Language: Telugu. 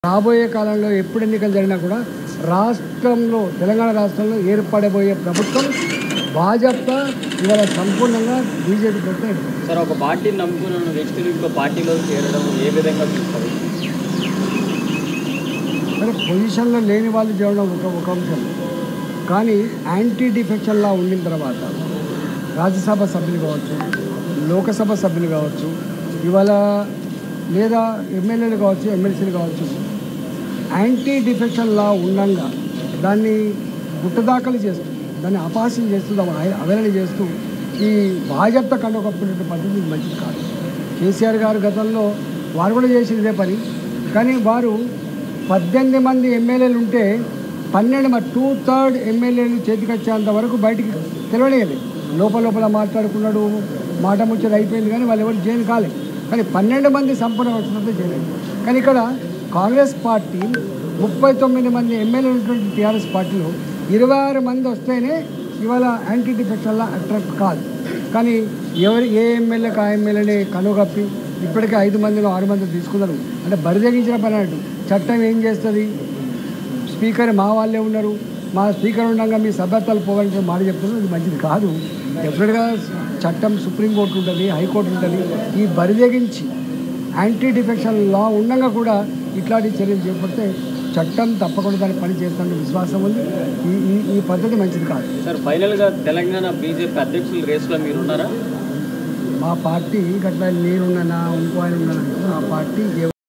రాబోయే కాలంలో ఎప్పుడు ఎన్నికలు జరిగినా కూడా రాష్ట్రంలో తెలంగాణ రాష్ట్రంలో ఏర్పడబోయే ప్రభుత్వం భాజపా ఇవాళ సంపూర్ణంగా బీజేపీ ప్రభుత్వం. సార్, ఒక పార్టీని నమ్ముకున్న వ్యక్తులు ఇంకో పార్టీలో చేరడం ఏ విధంగా చూస్తారు? మరి పొజిషన్లో లేని వాళ్ళు చేయడం ఒక అంశం, కానీ యాంటీ డిఫెక్షన్లా ఉండిన తర్వాత రాజ్యసభ సభ్యులు కావచ్చు, లోకసభ సభ్యులు కావచ్చు, ఇవాళ లేదా ఎమ్మెల్యేలు కావచ్చు, ఎమ్మెల్సీలు కావచ్చు, యాంటీ డిఫెక్షన్ లా ఉండగా దాన్ని గుట్టదాఖలు చేస్తూ, దాన్ని అపహాస్యం చేస్తూ, అవహేళన చేస్తూ ఈ భాజపా కండకప్పుడే పద్ధతి మంచిది కాదు. కేసీఆర్ గారు గతంలో వారు కూడా చేసింది ఇదే పని, కానీ వారు 18 మంది ఎమ్మెల్యేలు ఉంటే 2/3 ఎమ్మెల్యేలు చేతికొచ్చేంత వరకు బయటికి తెలియలేదు. లోపల మాట్లాడుకున్నాడు, మాట ముచ్చట అయిపోయింది, కానీ వాళ్ళు ఎవరు జైలు కాలేదు. కానీ 12 మంది సంపూర్ణ వచ్చినంత చేయలేదు. కానీ ఇక్కడ కాంగ్రెస్ పార్టీ 39 మంది ఎమ్మెల్యేలు ఉన్నటువంటి టీఆర్ఎస్ పార్టీలో 26 మంది వస్తేనే ఇవాళ యాంటీ డిఫెక్షన్లా అట్రాక్ట్ కాదు. కానీ ఏ ఎమ్మెల్యేకి ఆ ఎమ్మెల్యేని కనుగప్పి ఇప్పటికే 5 మందిలో 6 మంది తీసుకున్నారు. అంటే బరిదగించిన పని అన్నట్టు. చట్టం ఏం చేస్తుంది? స్పీకర్ మా వాళ్ళే ఉన్నారు, మా స్పీకర్ ఉండగా మీ సభ్యత్వాలు పోవాలని మాట చెప్తున్నారు. ఇది మంచిది కాదు. డెఫినెట్గా చట్టం సుప్రీంకోర్టు ఉంటుంది, హైకోర్టు ఉంటుంది. ఈ బరిదగించి యాంటీ డిఫెక్షన్ లా ఉండగా కూడా ఇట్లాంటి చర్యలు చేపడితే చట్టం తప్పకుండా దాన్ని పని చేస్తానని విశ్వాసం ఉంది. ఈ పద్ధతి మంచిది కాదు. సార్, ఫైనల్గా తెలంగాణ బీజేపీ అధ్యక్షుల రేసులో మీరు ఉన్నారా? మా పార్టీ గట్లా నేనున్నానా ఇంకో ఆయన ఉన్నాను, మా పార్టీ